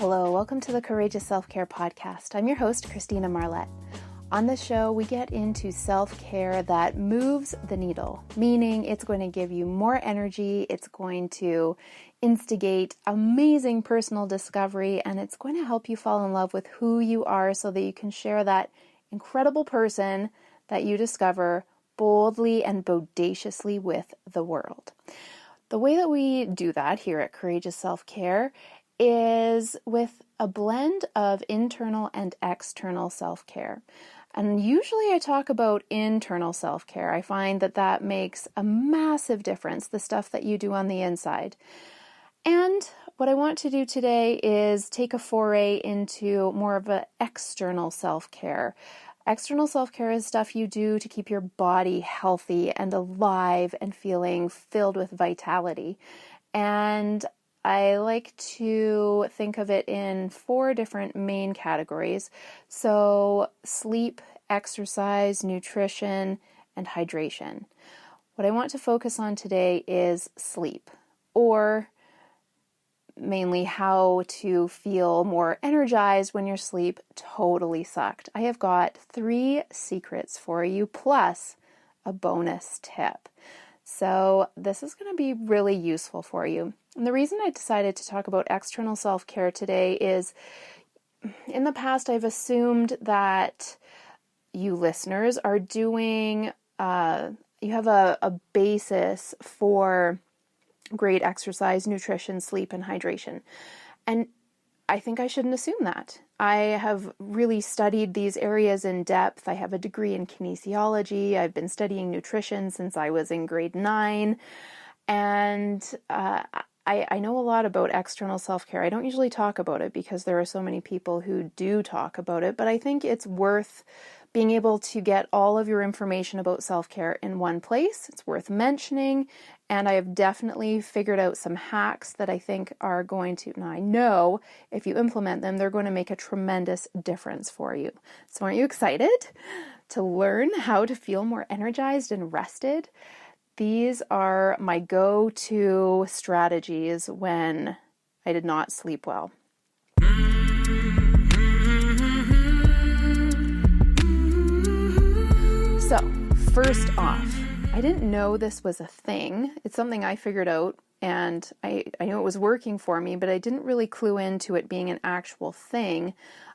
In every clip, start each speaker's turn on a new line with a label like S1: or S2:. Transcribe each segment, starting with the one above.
S1: Hello, welcome to the Courageous Self-Care podcast. I'm your host, Christina Marlette. On this show, we get into self-care that moves the needle, meaning it's going to give you more energy, it's going to instigate amazing personal discovery, and it's going to help you fall in love with who you are so that you can share that incredible person that you discover boldly and bodaciously with the world. The way that we do that here at Courageous Self-Care is with a blend of internal and external self-care. And usually I talk about internal self-care. I find that that makes a massive difference, the stuff that you do on the inside. And what I want to do today is take a foray into more of an external self-care. External self-care is stuff you do to keep your body healthy and alive and feeling filled with vitality. And I like to think of it in 4 different main categories. So sleep, exercise, nutrition, and hydration. What I want to focus on today is sleep, or mainly how to feel more energized when your sleep totally sucked. I have got 3 secrets for you, plus a bonus tip. So this is going to be really useful for you. And the reason I decided to talk about external self-care today is, in the past I've assumed that you listeners are doing, you have a basis for great exercise, nutrition, sleep, and hydration. And I think I shouldn't assume that. I have really studied these areas in depth. I have a degree in kinesiology. I've been studying nutrition since I was in grade 9. And I know a lot about external self-care. I don't usually talk about it because there are so many people who do talk about it, but I think it's worth being able to get all of your information about self-care in one place. It's worth mentioning, and I have definitely figured out some hacks that I think are going to, and I know if you implement them, they're going to make a tremendous difference for you. So aren't you excited to learn how to feel more energized and rested? These are my go-to strategies when I did not sleep well. So, first off, I didn't know this was a thing. It's something I figured out, and I knew it was working for me, but I didn't really clue into it being an actual thing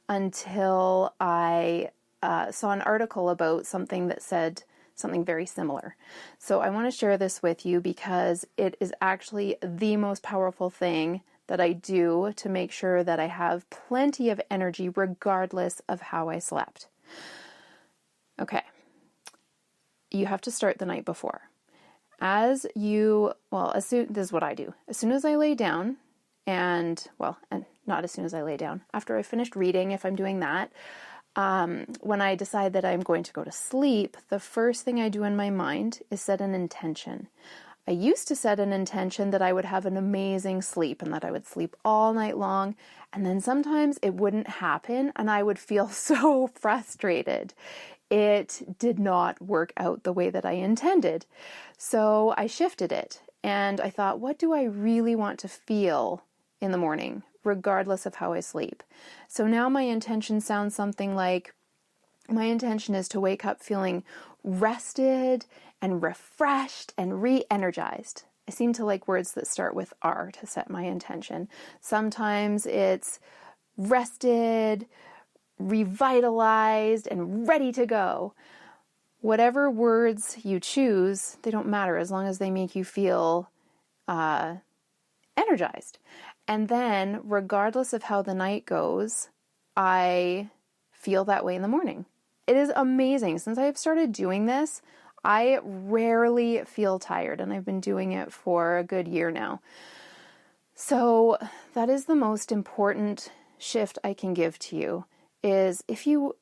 S1: until I saw an article about something that said something very similar. So I want to share this with you because it is actually the most powerful thing that I do to make sure that I have plenty of energy regardless of how I slept. Okay. You have to start the night before. This is what I do. As soon as I lay down, and not as soon as I lay down, after I finished reading, if I'm doing that, when I decide that I'm going to go to sleep, the first thing I do in my mind is set an intention. I used to set an intention that I would have an amazing sleep and that I would sleep all night long, and then sometimes it wouldn't happen and I would feel so frustrated. It did not work out the way that I intended. So I shifted it and I thought, what do I really want to feel in the morning, regardless of how I sleep? So now my intention sounds something like, my intention is to wake up feeling rested and refreshed and re-energized. I seem to like words that start with R to set my intention. Sometimes it's rested, revitalized, and ready to go. Whatever words you choose, they don't matter as long as they make you feel energized. And then, regardless of how the night goes, I feel that way in the morning. It is amazing. Since I have started doing this, I rarely feel tired, and I've been doing it for a good year now. So that is the most important shift I can give to you, is if you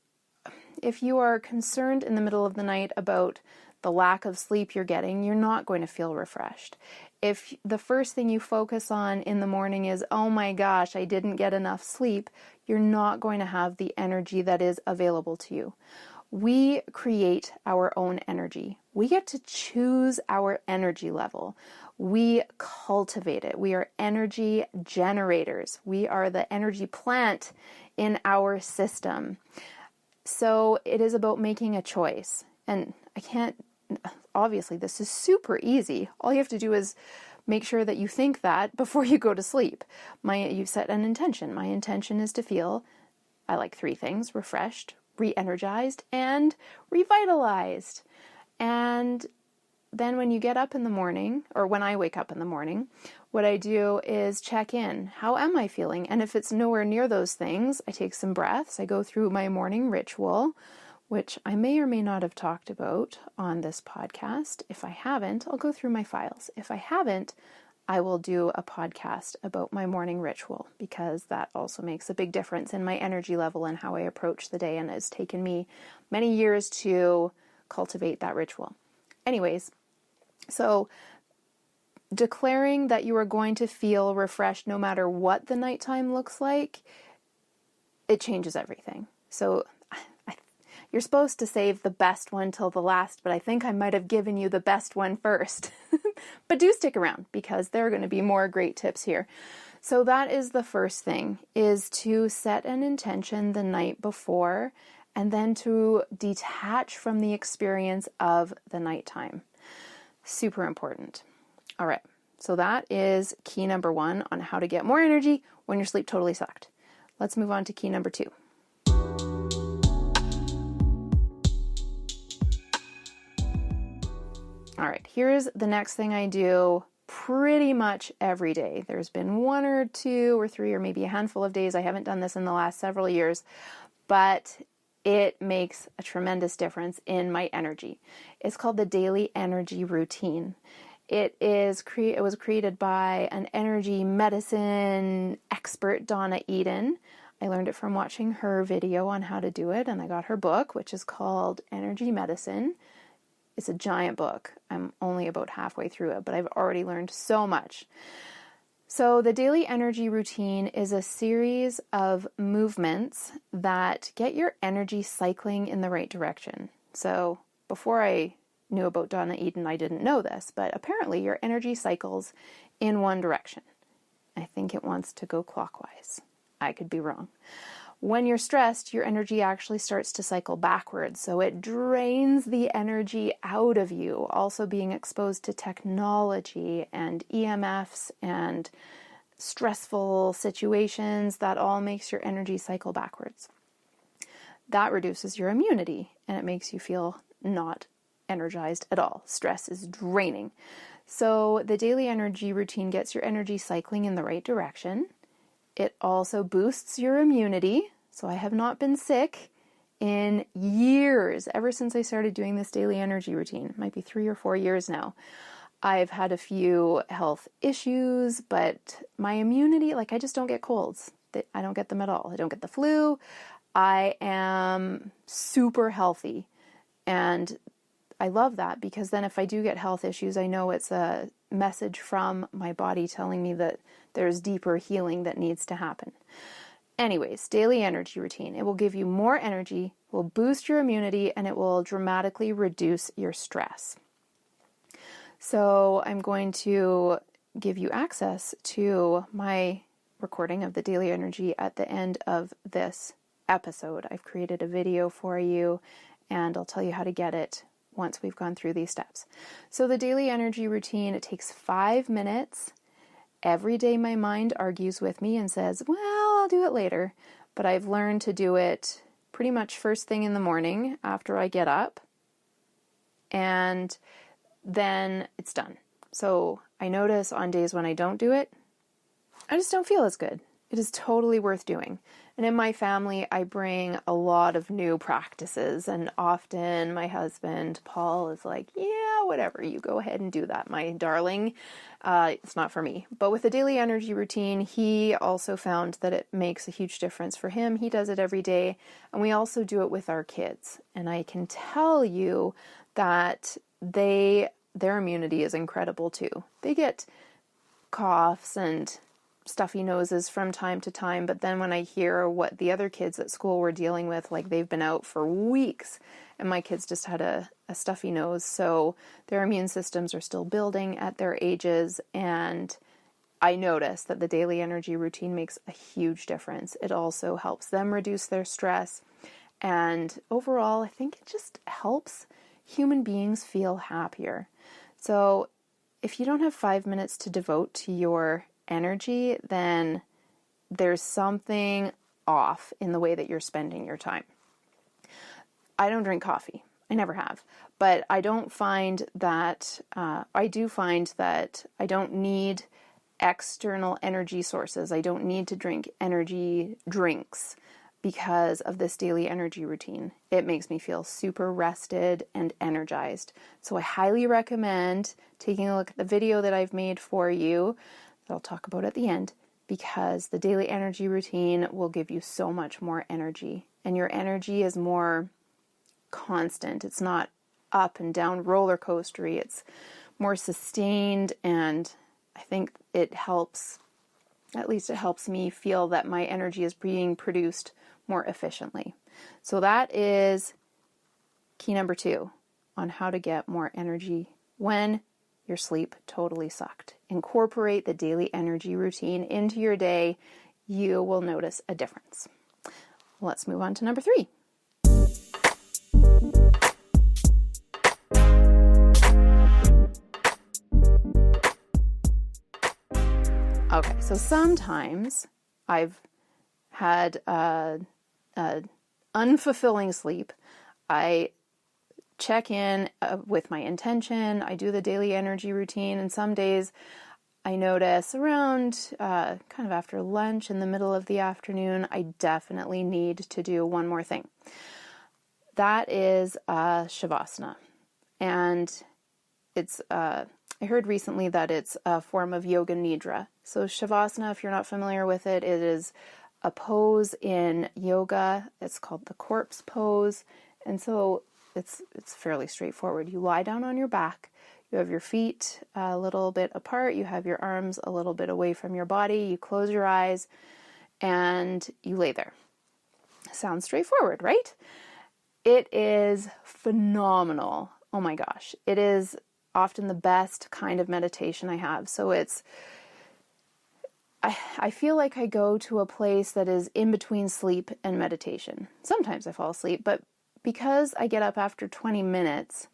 S1: are concerned in the middle of the night about the lack of sleep you're getting, you're not going to feel refreshed. If the first thing you focus on in the morning is, oh my gosh, I didn't get enough sleep, you're not going to have the energy that is available to you. We create our own energy. We get to choose our energy level. We cultivate it. We are energy generators. We are the energy plant in our system. So it is about making a choice. And obviously this is super easy. All you have to do is make sure that you think that before you go to sleep. You set an intention. My intention is to feel, I like 3 things: refreshed, re-energized, and revitalized. And then when you get up in the morning, or when I wake up in the morning, what I do is check in. How am I feeling? And if it's nowhere near those things, I take some breaths. I go through my morning ritual, which I may or may not have talked about on this podcast. If I haven't, I'll go through my files. If I haven't, I will do a podcast about my morning ritual, because that also makes a big difference in my energy level and how I approach the day, and it's taken me many years to cultivate that ritual. Anyways, so declaring that you are going to feel refreshed no matter what the nighttime looks like, it changes everything. So you're supposed to save the best one till the last, but I think I might have given you the best one first. But do stick around, because there are going to be more great tips here. So that is the first thing, is to set an intention the night before, and then to detach from the experience of the nighttime. Super important. All right. So that is key number 1 on how to get more energy when your sleep totally sucked. Let's move on to key number 2. All right, here's the next thing I do pretty much every day. There's been 1 or 2 or 3 or maybe a handful of days I haven't done this in the last several years, but it makes a tremendous difference in my energy. It's called the daily energy routine. It was created by an energy medicine expert, Donna Eden. I learned it from watching her video on how to do it, and I got her book, which is called Energy Medicine. It's a giant book. I'm only about halfway through it, but I've already learned so much. So the daily energy routine is a series of movements that get your energy cycling in the right direction. So before I knew about Donna Eden, I didn't know this, but apparently your energy cycles in one direction. I think it wants to go clockwise. I could be wrong. When you're stressed, your energy actually starts to cycle backwards, so it drains the energy out of you. Also, being exposed to technology and EMFs and stressful situations, that all makes your energy cycle backwards. That reduces your immunity, and it makes you feel not energized at all. Stress is draining. So the daily energy routine gets your energy cycling in the right direction. It also boosts your immunity. So I have not been sick in years, ever since I started doing this daily energy routine. It might be 3 or 4 years now. I've had a few health issues, but my immunity, I just don't get colds. I don't get them at all. I don't get the flu. I am super healthy. And I love that, because then if I do get health issues, I know it's a message from my body telling me that there's deeper healing that needs to happen. Anyways, daily energy routine. It will give you more energy, will boost your immunity, and it will dramatically reduce your stress. So I'm going to give you access to my recording of the daily energy at the end of this episode. I've created a video for you, and I'll tell you how to get it once we've gone through these steps. So the daily energy routine, it takes 5 minutes. Every day my mind argues with me and says, well, I'll do it later. But I've learned to do it pretty much first thing in the morning after I get up. And then it's done. So I notice on days when I don't do it, I just don't feel as good. It is totally worth doing. And in my family, I bring a lot of new practices, and often my husband, Paul, is like, yeah, whatever, you go ahead and do that, my darling. It's not for me. But with the daily energy routine, he also found that it makes a huge difference for him. He does it every day, and we also do it with our kids. And I can tell you that their immunity is incredible too. They get coughs and stuffy noses from time to time, but then when I hear what the other kids at school were dealing with, like they've been out for weeks and my kids just had a stuffy nose, so their immune systems are still building at their ages, and I notice that the daily energy routine makes a huge difference. It also helps them reduce their stress, and overall, I think it just helps human beings feel happier. So if you don't have 5 minutes to devote to your energy, then there's something off in the way that you're spending your time. I don't drink coffee. I never have. But I don't find that, I do find that I don't need external energy sources. I don't need to drink energy drinks because of this daily energy routine. It makes me feel super rested and energized. So I highly recommend taking a look at the video that I've made for you that I'll talk about at the end, because the daily energy routine will give you so much more energy, and your energy is more constant. It's not up and down roller coastery. It's more sustained, and I think it helps, at least it helps me feel that my energy is being produced more efficiently. So that is key number 2 on how to get more energy when your sleep totally sucked. Incorporate the daily energy routine into your day. You will notice a difference. Let's move on to number 3. Okay, so sometimes I've had unfulfilling sleep. I check in with my intention. I do the daily energy routine, and some days I notice around kind of after lunch in the middle of the afternoon, I definitely need to do one more thing. That is Savasana, and it's I heard recently that it's a form of yoga nidra. So Savasana, if you're not familiar with it, it is a pose in yoga. It's called the corpse pose. And so it's fairly straightforward. You lie down on your back. You have your feet a little bit apart. You have your arms a little bit away from your body. You close your eyes and you lay there. Sounds straightforward, right? It is phenomenal. Oh my gosh. It is often the best kind of meditation I have. So I feel like I go to a place that is in between sleep and meditation. Sometimes I fall asleep, but because I get up after 20 minutes,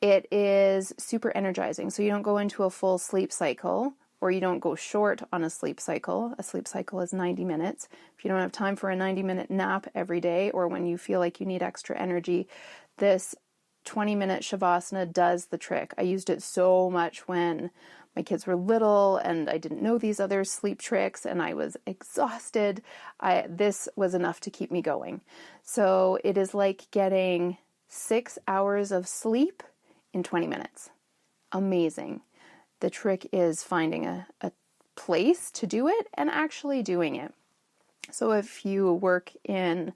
S1: it is super energizing. So you don't go into a full sleep cycle, or you don't go short on a sleep cycle. A sleep cycle is 90 minutes. If you don't have time for a 90-minute nap every day, or when you feel like you need extra energy, this 20-minute Savasana does the trick. I used it so much when my kids were little and I didn't know these other sleep tricks and I was exhausted. This was enough to keep me going. So it is like getting 6 hours of sleep in 20 minutes. Amazing. The trick is finding a place to do it and actually doing it. So if you work in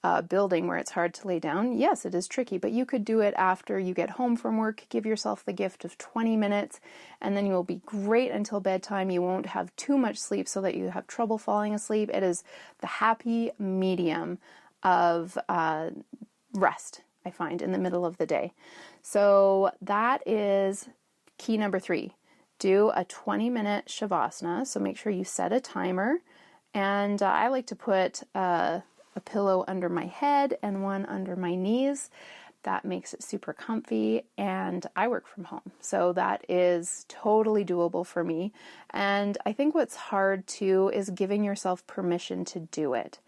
S1: a building where it's hard to lay down, yes, it is tricky, but you could do it after you get home from work. Give yourself the gift of 20 minutes, and then you will be great until bedtime. You won't have too much sleep so that you have trouble falling asleep. It is the happy medium of rest, I find, in the middle of the day. So that is key number 3. Do a 20-minute Savasana. So make sure you set a timer. And I like to put a pillow under my head and one under my knees. That makes it super comfy, and I work from home. So that is totally doable for me. And I think what's hard too is giving yourself permission to do it.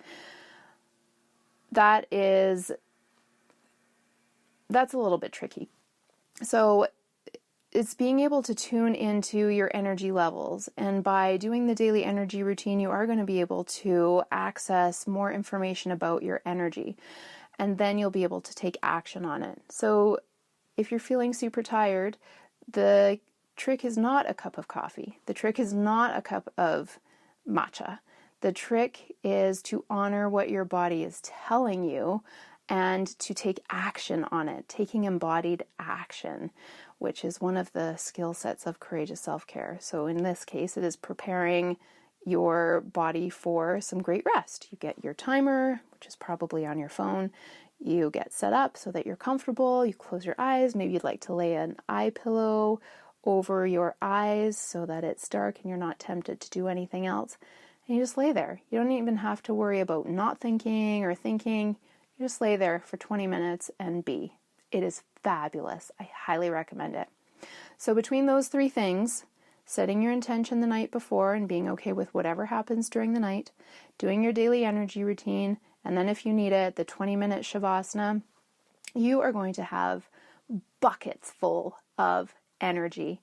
S1: That's a little bit tricky. So it's being able to tune into your energy levels. And by doing the daily energy routine, you are going to be able to access more information about your energy. And then you'll be able to take action on it. So if you're feeling super tired, the trick is not a cup of coffee. The trick is not a cup of matcha. The trick is to honor what your body is telling you and to take action on it, taking embodied action, which is one of the skill sets of courageous self-care. So in this case, it is preparing your body for some great rest. You get your timer, which is probably on your phone. You get set up so that you're comfortable. You close your eyes. Maybe you'd like to lay an eye pillow over your eyes so that it's dark and you're not tempted to do anything else. And you just lay there. You don't even have to worry about not thinking or thinking. You just lay there for 20 minutes and be. It is fabulous. I highly recommend it. So between those three things, setting your intention the night before and being okay with whatever happens during the night, doing your daily energy routine, and then if you need it, the 20-minute Savasana, you are going to have buckets full of energy,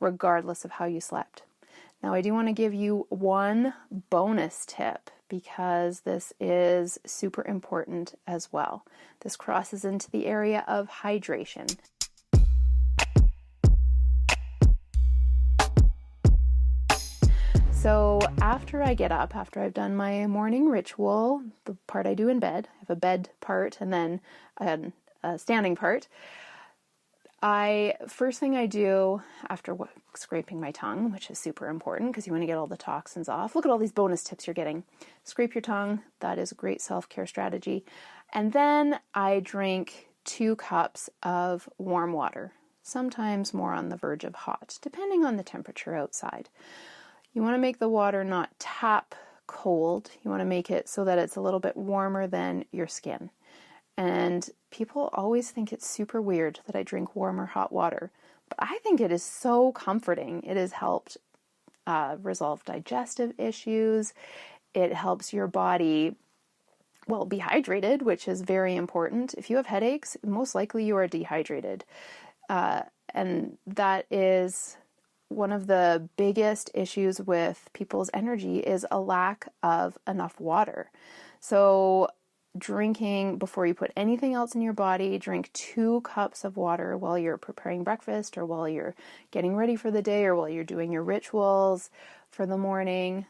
S1: regardless of how you slept. Now, I do want to give you one bonus tip because this is super important as well. This crosses into the area of hydration. So after I get up, after I've done my morning ritual, the part I do in bed, I have a bed part and then a standing part. First thing I do after scraping my tongue, which is super important because you want to get all the toxins off. Look at all these bonus tips you're getting. Scrape your tongue. That is a great self-care strategy. And then I drink 2 cups of warm water, sometimes more on the verge of hot, depending on the temperature outside. You want to make the water not tap cold. You want to make it so that it's a little bit warmer than your skin. And people always think it's super weird that I drink warm or hot water. But I think it is so comforting. It has helped resolve digestive issues. It helps your body, be hydrated, which is very important. If you have headaches, most likely you are dehydrated. And that is one of the biggest issues with people's energy is a lack of enough water. So drinking, before you put anything else in your body, drink 2 cups of water while you're preparing breakfast or while you're getting ready for the day or while you're doing your rituals for the morning.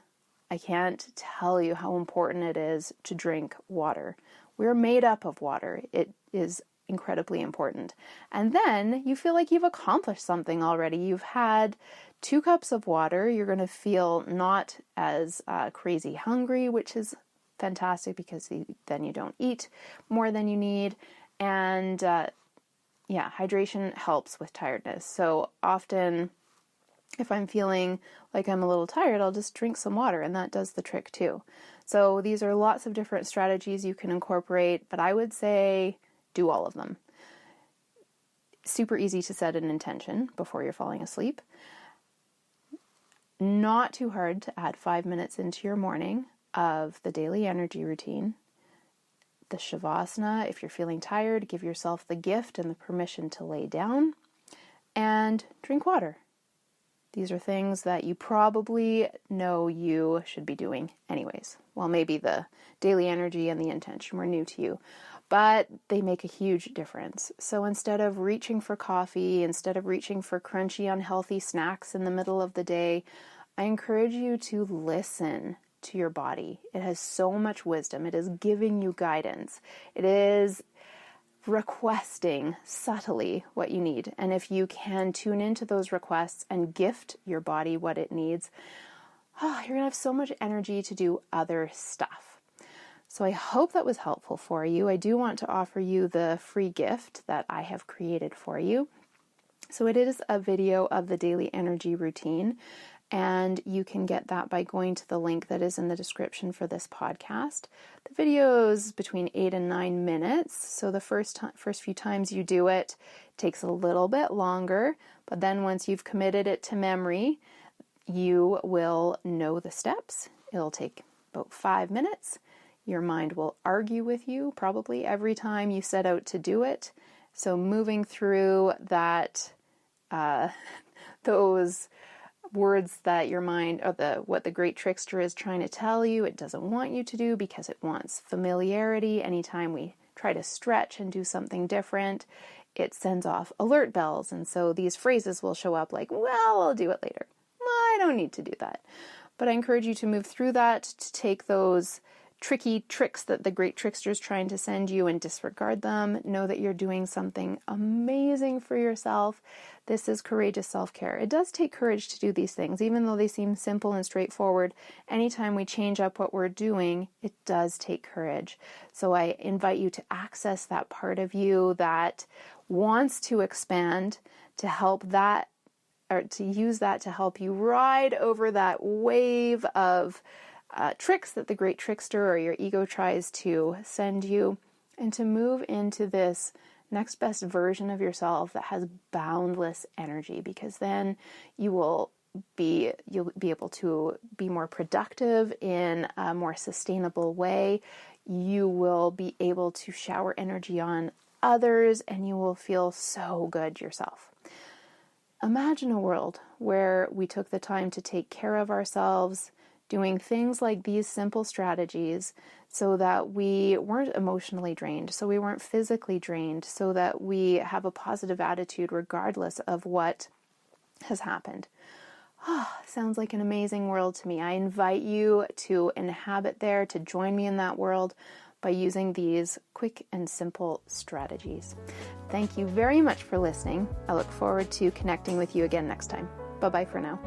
S1: I can't tell you how important it is to drink water. We're made up of water. It is incredibly important. And then you feel like you've accomplished something already. You've had 2 cups of water. You're going to feel not as crazy hungry, which is fantastic because then you don't eat more than you need. And hydration helps with tiredness. So often if I'm feeling like I'm a little tired, I'll just drink some water and that does the trick too. So these are lots of different strategies you can incorporate, but I would say do all of them. Super easy to set an intention before you're falling asleep. Not too hard to add 5 minutes into your morning of the daily energy routine. The Savasana, if you're feeling tired, give yourself the gift and the permission to lay down. And drink water. These are things that you probably know you should be doing anyways. Well, maybe the daily energy and the intention were new to you, but they make a huge difference. So instead of reaching for coffee, instead of reaching for crunchy, unhealthy snacks in the middle of the day, I encourage you to listen to your body. It has so much wisdom. It is giving you guidance. It is requesting subtly what you need. And if you can tune into those requests and gift your body what it needs, you're going to have so much energy to do other stuff. So I hope that was helpful for you. I do want to offer you the free gift that I have created for you. So it is a video of the daily energy routine, and you can get that by going to the link that is in the description for this podcast. The video is between 8 and 9 minutes, so the first few times you do it takes a little bit longer, but then once you've committed it to memory, you will know the steps. It'll take about 5 minutes. Your mind will argue with you probably every time you set out to do it. So moving through that, those words that your mind, or what the great trickster is trying to tell you, it doesn't want you to do because it wants familiarity. Anytime we try to stretch and do something different, it sends off alert bells. And so these phrases will show up like, well, I'll do it later. I don't need to do that. But I encourage you to move through that, to take those tricky tricks that the great trickster is trying to send you and disregard them. Know that you're doing something amazing for yourself. This is courageous self-care. It does take courage to do these things, even though they seem simple and straightforward. Anytime we change up what we're doing, it does take courage. So I invite you to access that part of you that wants to expand, to help that, or to use that to help you ride over that wave of tricks that the great trickster or your ego tries to send you, and to move into this next best version of yourself that has boundless energy, because then you'll be able to be more productive in a more sustainable way. You will be able to shower energy on others, and you will feel so good yourself. Imagine a world where we took the time to take care of ourselves, doing things like these simple strategies so that we weren't emotionally drained, so we weren't physically drained, so that we have a positive attitude regardless of what has happened. Sounds like an amazing world to me. I invite you to inhabit there, to join me in that world by using these quick and simple strategies. Thank you very much for listening. I look forward to connecting with you again next time. Bye-bye for now.